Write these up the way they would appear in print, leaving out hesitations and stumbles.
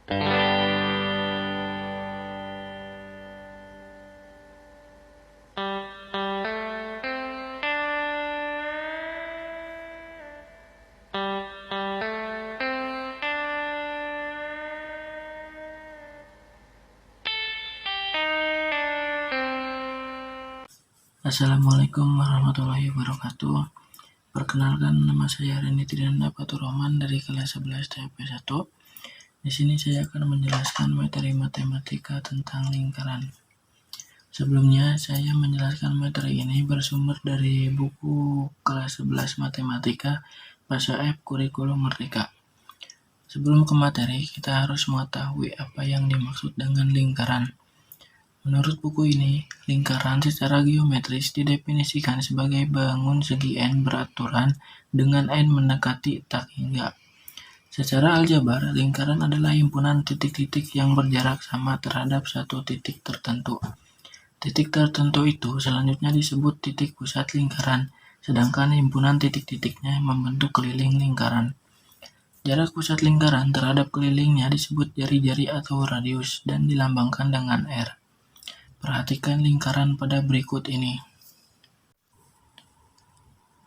Assalamualaikum warahmatullahi wabarakatuh. Perkenalkan, nama saya Reni Tridanda Fathur-Rahman dari kelas 11 TP 1. Di sini saya akan menjelaskan materi matematika tentang lingkaran. Sebelumnya, saya menjelaskan materi ini bersumber dari buku kelas 11 Matematika Bahasa F Kurikulum Merdeka. Sebelum ke materi, kita harus mengetahui apa yang dimaksud dengan lingkaran. Menurut buku ini, lingkaran secara geometris didefinisikan sebagai bangun segi n beraturan dengan n mendekati tak hingga. Secara aljabar, lingkaran adalah himpunan titik-titik yang berjarak sama terhadap satu titik tertentu. Titik tertentu itu selanjutnya disebut titik pusat lingkaran, sedangkan himpunan titik-titiknya membentuk keliling lingkaran. Jarak pusat lingkaran terhadap kelilingnya disebut jari-jari atau radius dan dilambangkan dengan R. Perhatikan lingkaran pada berikut ini.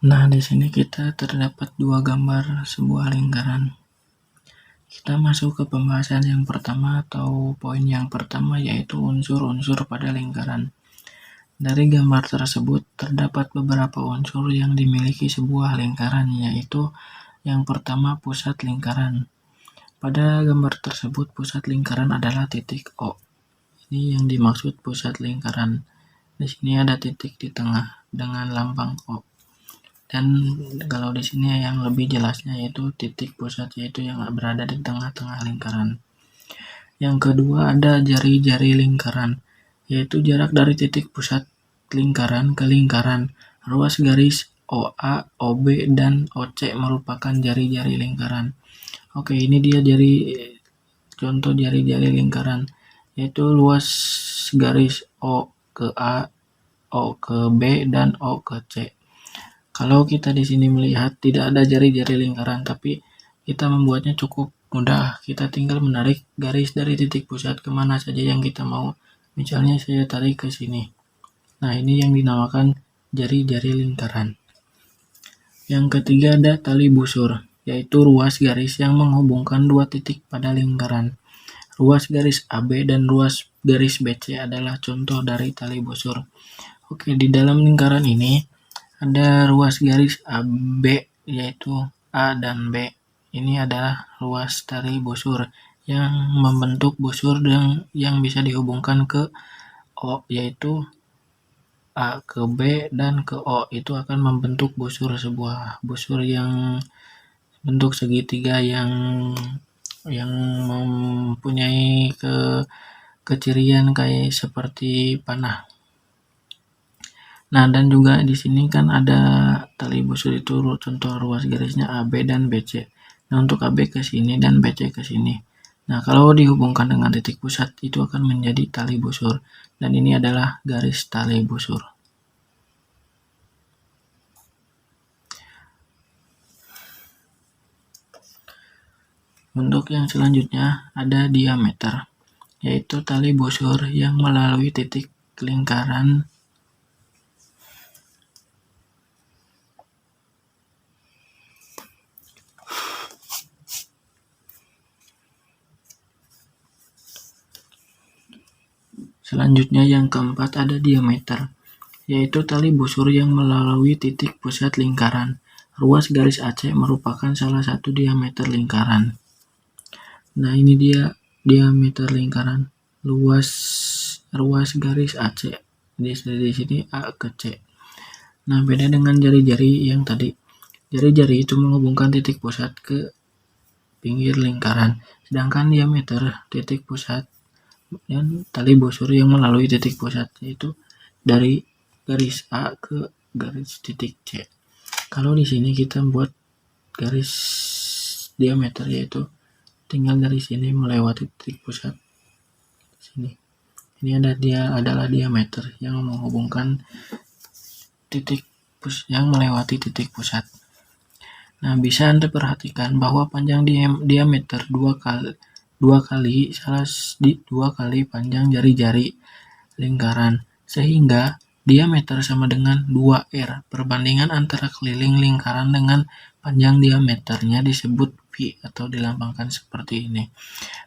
Nah, di sini kita terdapat dua gambar sebuah lingkaran. Kita masuk ke pembahasan yang pertama atau poin yang pertama, yaitu unsur-unsur pada lingkaran. Dari gambar tersebut terdapat beberapa unsur yang dimiliki sebuah lingkaran, yaitu yang pertama pusat lingkaran. Pada gambar tersebut pusat lingkaran adalah titik O. Ini yang dimaksud pusat lingkaran. Di sini ada titik di tengah dengan lambang O. Dan kalau di sini yang lebih jelasnya yaitu titik pusat, yaitu yang berada di tengah-tengah lingkaran. Yang kedua ada jari-jari lingkaran, yaitu jarak dari titik pusat lingkaran ke lingkaran. Ruas garis OA, OB, dan OC merupakan jari-jari lingkaran. Oke, ini dia contoh jari-jari lingkaran, yaitu luas garis O ke A, O ke B, dan O ke C. Kalau kita di sini melihat tidak ada jari-jari lingkaran, tapi kita membuatnya cukup mudah. Kita tinggal menarik garis dari titik pusat kemana saja yang kita mau. Misalnya saya tarik ke sini. Nah, ini yang dinamakan jari-jari lingkaran. Yang ketiga ada tali busur, yaitu ruas garis yang menghubungkan dua titik pada lingkaran. Ruas garis AB dan ruas garis BC adalah contoh dari tali busur. Oke, di dalam lingkaran ini ada ruas garis AB, yaitu A dan B. Ini adalah ruas tali busur yang membentuk busur yang bisa dihubungkan ke O, yaitu A ke B dan ke O. Itu akan membentuk sebuah busur yang bentuk segitiga yang mempunyai kecirian kayak seperti panah. Nah, dan juga di sini kan ada tali busur itu contoh ruas garisnya AB dan BC. Nah, untuk AB ke sini dan BC ke sini. Nah, kalau dihubungkan dengan titik pusat itu akan menjadi tali busur. Dan ini adalah garis tali busur. Untuk yang selanjutnya ada diameter, yaitu tali busur yang melalui titik lingkaran Selanjutnya yang keempat ada diameter, yaitu tali busur yang melalui titik pusat lingkaran. Ruas garis AC merupakan salah satu diameter lingkaran. Nah, ini dia diameter lingkaran, ruas garis AC. Di sini A ke C. Nah, beda dengan jari-jari yang tadi. Jari-jari itu menghubungkan titik pusat ke pinggir lingkaran, sedangkan diameter titik pusat dan tali busur yang melalui titik pusat, yaitu dari garis A ke garis titik C. Kalau di sini kita buat garis diameter, yaitu tinggal dari sini melewati titik pusat sini. Ini adalah diameter yang menghubungkan titik yang melewati titik pusat. Nah, bisa Anda perhatikan bahwa panjang diameter dua kali panjang jari-jari lingkaran, sehingga diameter sama dengan 2R. Perbandingan antara keliling lingkaran dengan panjang diameternya disebut pi atau dilambangkan seperti ini.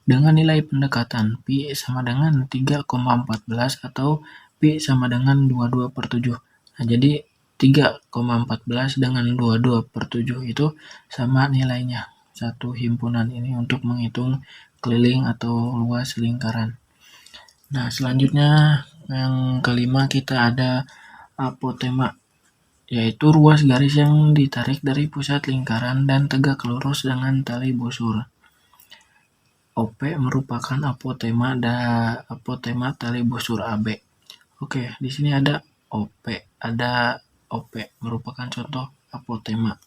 Dengan nilai pendekatan pi sama dengan 3,14 atau pi sama dengan 22/7. Nah, jadi 3,14 dengan 22/7 itu sama nilainya. Satu himpunan ini untuk menghitung keliling atau luas lingkaran. Nah, selanjutnya yang kelima kita ada apotema, yaitu ruas garis yang ditarik dari pusat lingkaran dan tegak lurus dengan tali busur. OP merupakan apotema tali busur AB. Oke, di sini ada OP merupakan contoh apotema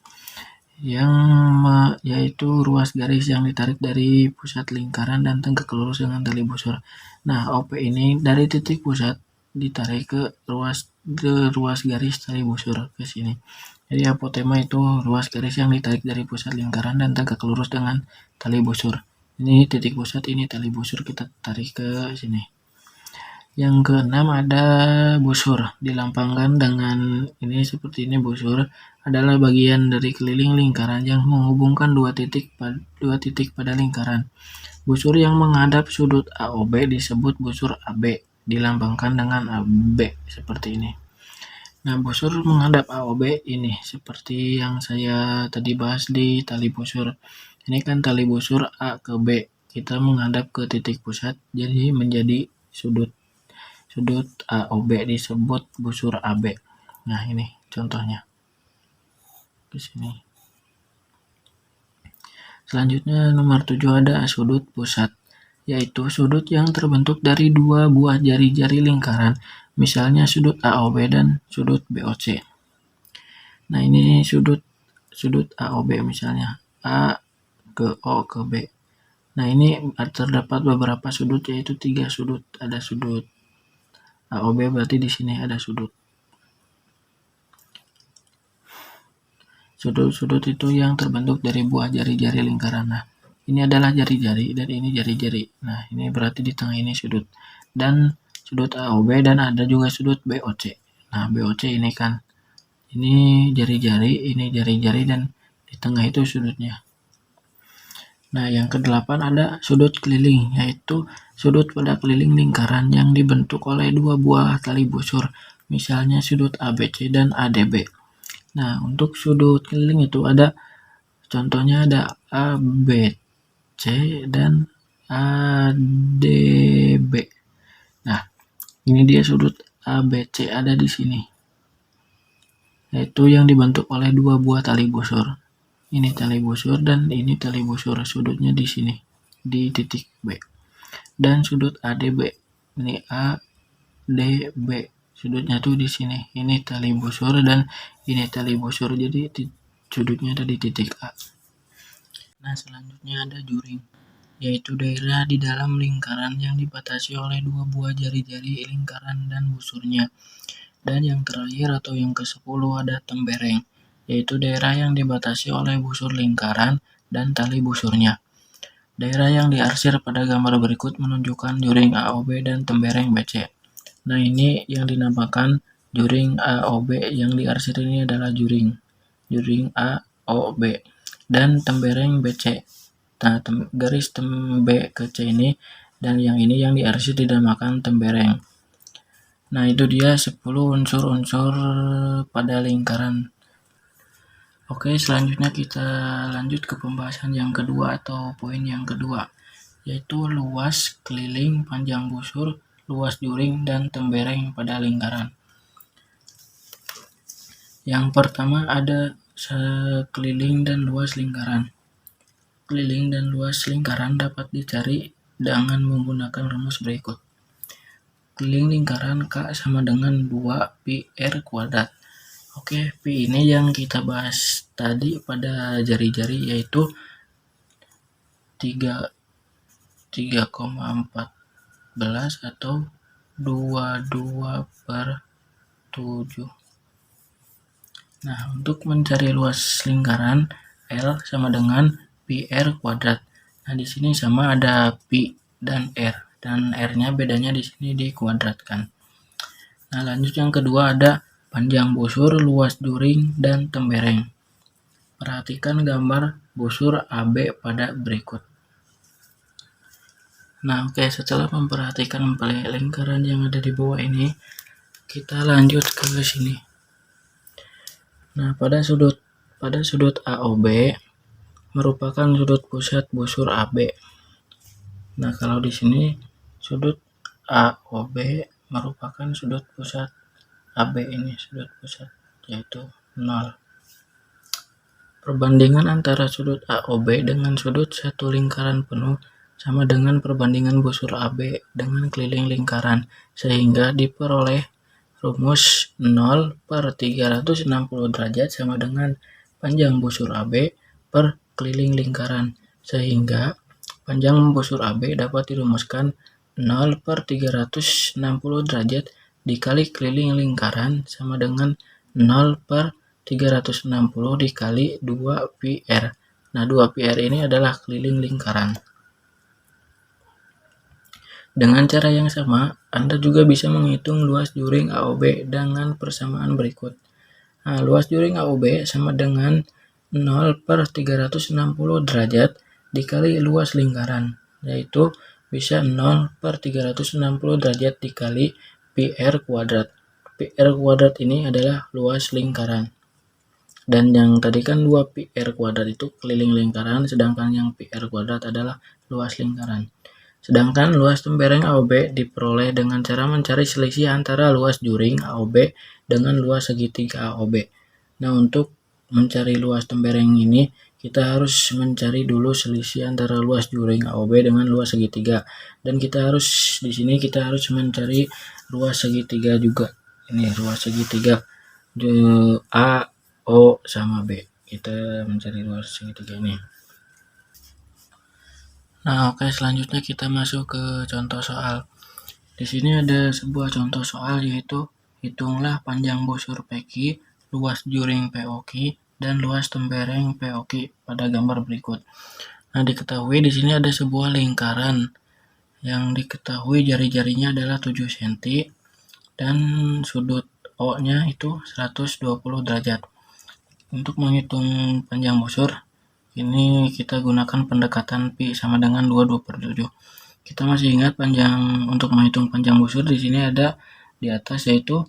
yaitu ruas garis yang ditarik dari pusat lingkaran dan tegak lurus dengan tali busur. Nah, OP ini dari titik pusat ditarik ke ruas garis tali busur ke sini. Jadi apotema itu ruas garis yang ditarik dari pusat lingkaran dan tegak lurus dengan tali busur. Ini titik pusat, ini tali busur, kita tarik ke sini. Yang keenam ada busur, dilambangkan dengan ini seperti ini. Busur adalah bagian dari keliling lingkaran yang menghubungkan dua titik pada lingkaran. Busur yang menghadap sudut AOB disebut busur AB, dilambangkan dengan AB seperti ini. Nah, busur menghadap AOB ini seperti yang saya tadi bahas di tali busur. Ini kan tali busur A ke B, kita menghadap ke titik pusat, jadi menjadi sudut AOB disebut busur AB. Nah, ini contohnya di sini. Selanjutnya nomor 7 ada sudut pusat, yaitu sudut yang terbentuk dari dua buah jari-jari lingkaran, misalnya sudut AOB dan sudut BOC. Nah, ini sudut AOB misalnya A ke O ke B. Nah, ini terdapat beberapa sudut, yaitu 3 sudut. Ada sudut AOB, berarti di sini ada sudut. Sudut-sudut itu yang terbentuk dari buah jari-jari lingkaran. Nah, ini adalah jari-jari dan ini jari-jari. Nah, ini berarti di tengah ini sudut. Dan sudut AOB dan ada juga sudut BOC. Nah, BOC ini kan ini jari-jari, ini jari-jari, dan di tengah itu sudutnya. Nah, yang ke-8 ada sudut keliling, yaitu sudut pada keliling lingkaran yang dibentuk oleh dua buah tali busur, misalnya sudut ABC dan ADB. Nah, untuk sudut keliling itu ada contohnya ada ABC dan ADB. Nah, ini dia sudut ABC ada di sini, yaitu yang dibentuk oleh dua buah tali busur. Ini tali busur dan ini tali busur, sudutnya di sini di titik B. Dan sudut ADB, ini ADB, sudutnya tuh di sini. Ini tali busur dan ini tali busur, jadi sudutnya ada di titik A. Nah, selanjutnya ada juring, yaitu daerah di dalam lingkaran yang dibatasi oleh dua buah jari-jari lingkaran dan busurnya. Dan yang terakhir atau yang ke-10 ada tembereng, yaitu daerah yang dibatasi oleh busur lingkaran dan tali busurnya. Daerah yang diarsir pada gambar berikut menunjukkan juring AOB dan tembereng BC. Nah, ini yang dinamakan juring AOB, yang diarsir ini adalah juring AOB dan tembereng BC. Nah, garis B ke C ini dan yang ini yang diarsir dinamakan tembereng. Nah, itu dia 10 unsur-unsur pada lingkaran. Oke, selanjutnya kita lanjut ke pembahasan yang kedua atau poin yang kedua, yaitu luas keliling, panjang busur, luas juring, dan tembereng pada lingkaran. Yang pertama ada keliling dan luas lingkaran. Keliling dan luas lingkaran dapat dicari dengan menggunakan rumus berikut. Keliling lingkaran K sama dengan 2 pi R kuadrat. Oke, pi ini yang kita bahas tadi pada jari-jari, yaitu 3,14 atau 22/7. Nah, untuk mencari luas lingkaran L sama dengan pi R kuadrat. Nah, di sini sama ada pi dan R-nya bedanya di sini dikuadratkan. Nah, lanjut yang kedua ada panjang busur, luas juring, dan tembereng. Perhatikan gambar busur AB pada berikut. Nah, oke, setelah memperhatikan lingkaran yang ada di bawah ini, kita lanjut ke sini. Nah, pada sudut AOB merupakan sudut pusat busur AB. Nah, kalau di sini sudut AOB merupakan sudut pusat AB ini, sudut pusat yaitu 0. Perbandingan antara sudut AOB dengan sudut satu lingkaran penuh sama dengan perbandingan busur AB dengan keliling lingkaran, sehingga diperoleh rumus 0/360 derajat sama dengan panjang busur AB per keliling lingkaran, sehingga panjang busur AB dapat dirumuskan 0/360 derajat dikali keliling lingkaran sama dengan 0/360 dikali 2 pi R. Nah, 2 pi R ini adalah keliling lingkaran. Dengan cara yang sama, Anda juga bisa menghitung luas juring AOB dengan persamaan berikut. Nah, luas juring AOB sama dengan 0/360 derajat dikali luas lingkaran, yaitu bisa 0/360 derajat dikali pi R kuadrat. Pi R kuadrat ini adalah luas lingkaran. Dan yang tadi kan 2 pi R kuadrat itu keliling lingkaran, sedangkan yang pi R kuadrat adalah luas lingkaran. Sedangkan luas tembereng AOB diperoleh dengan cara mencari selisih antara luas juring AOB dengan luas segitiga AOB. Nah, untuk mencari luas tembereng ini, kita harus mencari dulu selisih antara luas juring AOB dengan luas segitiga. Dan di sini kita harus mencari luas segitiga juga. Ini luas segitiga A, O, sama B. Kita mencari luas segitiga ini. Nah, oke, selanjutnya kita masuk ke contoh soal. Di sini ada sebuah contoh soal, yaitu hitunglah panjang busur PQ, luas juring POQ, dan luas tembereng POQ pada gambar berikut. Nah, diketahui di sini ada sebuah lingkaran yang diketahui jari-jarinya adalah 7 cm dan sudut O-nya itu 120 derajat. Untuk menghitung panjang busur, ini kita gunakan pendekatan pi sama dengan 22/7. Kita masih ingat untuk menghitung panjang busur di sini ada di atas, yaitu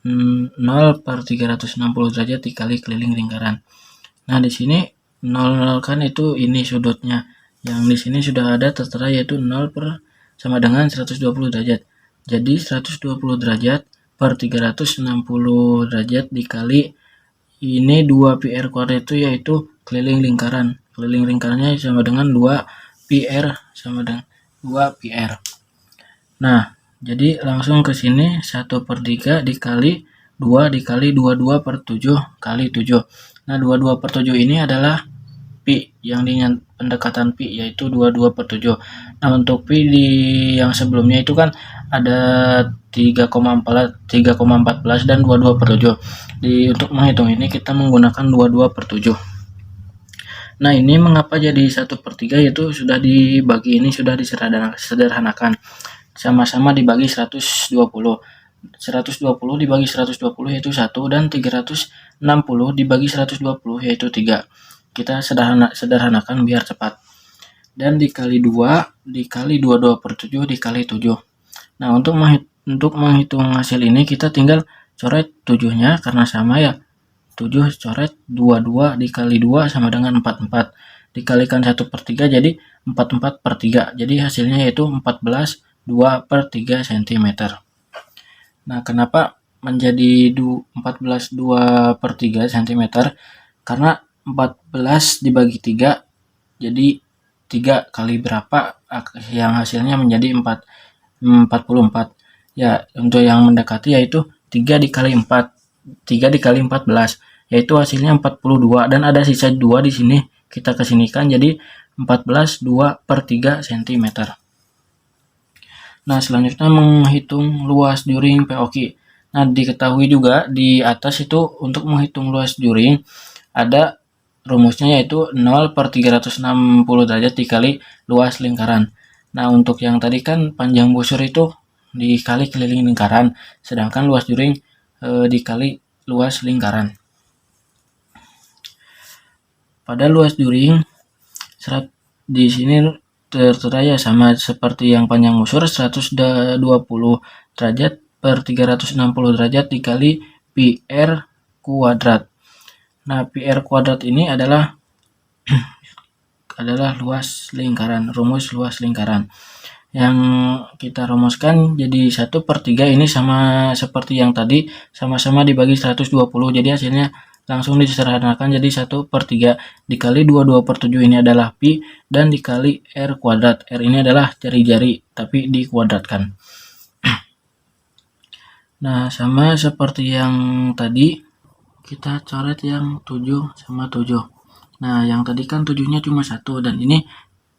0/360 derajat dikali keliling lingkaran. Nah, di sini 0 kan itu ini sudutnya. Yang di sini sudah ada tertera, yaitu 0 sama dengan 120 derajat. Jadi 120 derajat per 360 derajat dikali ini 2 pi R kuadrat itu yaitu keliling lingkaran. Keliling lingkarannya sama dengan 2 pi R sama dengan 2 pi R. Nah, jadi langsung ke sini 1/3 dikali 2 dikali 22/7 kali 7. Nah, 22/7 ini adalah pi yang dengan pendekatan pi, yaitu 22/7. Nah, untuk pi yang sebelumnya itu kan ada 3,14 dan 22/7. Untuk menghitung ini kita menggunakan 22/7. Nah, ini mengapa jadi 1/3, yaitu sudah dibagi, ini sudah disederhanakan. Sama-sama dibagi 120. 120 dibagi 120 yaitu 1, dan 360 dibagi 120 yaitu 3. Kita sederhanakan biar cepat. Dan dikali 2 dikali 22/7 dikali 7. Nah, untuk menghitung hasil ini kita tinggal coret 7-nya karena sama ya. 7 coret 22 dikali 2 sama dengan 44. Dikalikan 1/3 jadi 44/3. Jadi hasilnya yaitu 14/2/3 cm. Nah, kenapa menjadi 14/2/3 cm? Karena 14 dibagi 3 jadi 3 kali berapa yang hasilnya menjadi 44. Ya, untuk yang mendekati yaitu 3 dikali 4. 3 dikali 14 yaitu hasilnya 42, dan ada sisa 2 di sini kita kesinikan jadi 14/2/3 cm. Nah, selanjutnya menghitung luas juring POQ. Nah, diketahui juga di atas itu untuk menghitung luas juring ada rumusnya yaitu 0/360 derajat dikali luas lingkaran. Nah, untuk yang tadi kan panjang busur itu dikali keliling lingkaran, sedangkan luas juring dikali luas lingkaran. Pada luas juring, di sini tertera ya sama seperti yang panjang busur, 120 derajat per 360 derajat dikali pi r kuadrat. Nah, pi r kuadrat ini adalah luas lingkaran, rumus luas lingkaran. Yang kita rumuskan jadi 1/3 ini sama seperti yang tadi, sama-sama dibagi 120, jadi hasilnya langsung disederhanakan jadi 1/3 dikali 22/7 ini adalah pi, dan dikali r kuadrat. R ini adalah jari-jari tapi dikuadratkan. Nah, sama seperti yang tadi, kita coret yang 7 sama 7. Nah, yang tadi kan 7-nya cuma 1, dan ini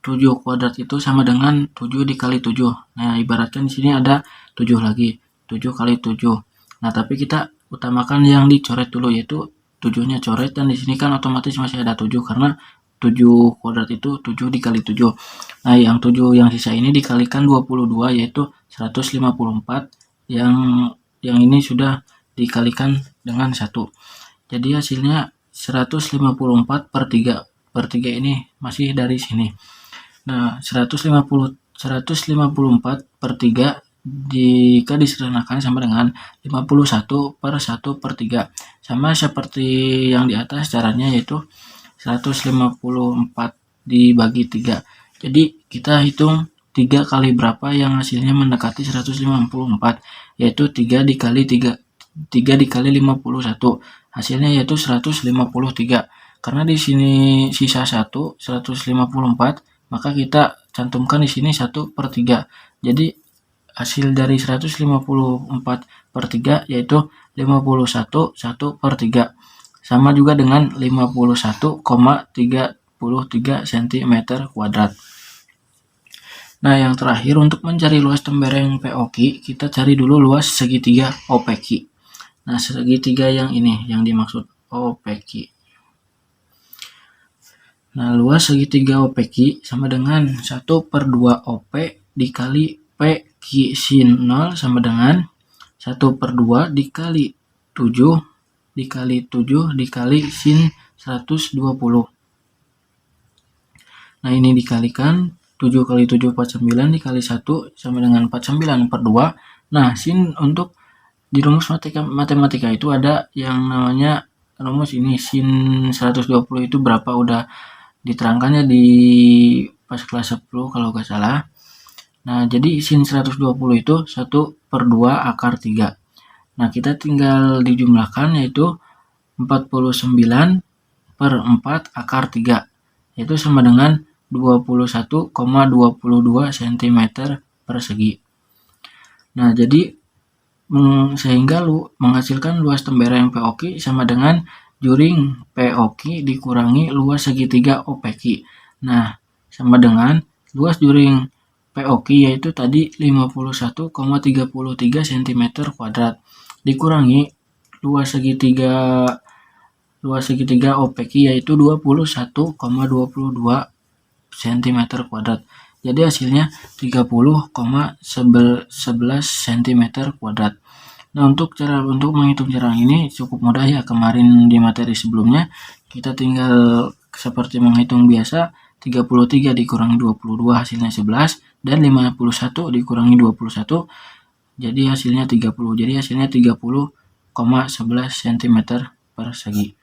7 kuadrat itu sama dengan 7 dikali 7. Nah, ibaratkan di sini ada 7 lagi, 7 kali 7. Nah, tapi kita utamakan yang dicoret dulu, yaitu 7-nya coret, dan di sini kan otomatis masih ada 7 karena 7 kuadrat itu 7 dikali 7. Nah, yang 7 yang sisa ini dikalikan 22 yaitu 154, yang ini sudah dikalikan dengan 1. Jadi hasilnya 154/3 ini masih dari sini. Nah, 154/3 jika disederhanakan sama dengan 51/1/3. Sama seperti yang di atas caranya, yaitu 154 dibagi 3. Jadi kita hitung 3 kali berapa yang hasilnya mendekati 154, yaitu 3 dikali 51. Hasilnya yaitu 153. Karena di sini sisa 154, maka kita cantumkan di sini 1/3. Jadi hasil dari 154/3 yaitu 51 1/3. Sama juga dengan 51,33 cm kuadrat. Nah, yang terakhir untuk mencari luas tembereng POQ, kita cari dulu luas segitiga OPQ. Nah, segitiga yang ini yang dimaksud OPQ. Nah, luas segitiga OPQ sama dengan 1/2 OP dikali PQ sin 0 sama dengan 1/2 dikali 7 dikali 7 dikali sin 120. Nah, ini dikalikan 7 kali 7 49 dikali 1 sama dengan 49/2. Nah, sin untuk di rumus matematika itu ada yang namanya rumus ini, sin 120 itu berapa, udah diterangkannya di pas kelas 10 kalau nggak salah. Nah, jadi sin 120 itu 1/2 akar 3. Nah, kita tinggal dijumlahkan, yaitu 49/4 akar 3, yaitu sama dengan 21,22 cm persegi. Nah, jadi sehingga menghasilkan luas tembereng POQ sama dengan juring POQ dikurangi luas segitiga OPQ. Nah, sama dengan luas juring POQ yaitu tadi 51,33 cm kuadrat dikurangi luas segitiga OPQ yaitu 21,22 cm kuadrat. Jadi hasilnya 30,11 cm kuadrat. Nah, untuk menghitung cara ini cukup mudah ya. Kemarin di materi sebelumnya kita tinggal seperti menghitung biasa, 33 dikurangi 22 hasilnya 11, dan 51 dikurangi 21 jadi hasilnya 30. Jadi hasilnya 30,11 cm persegi.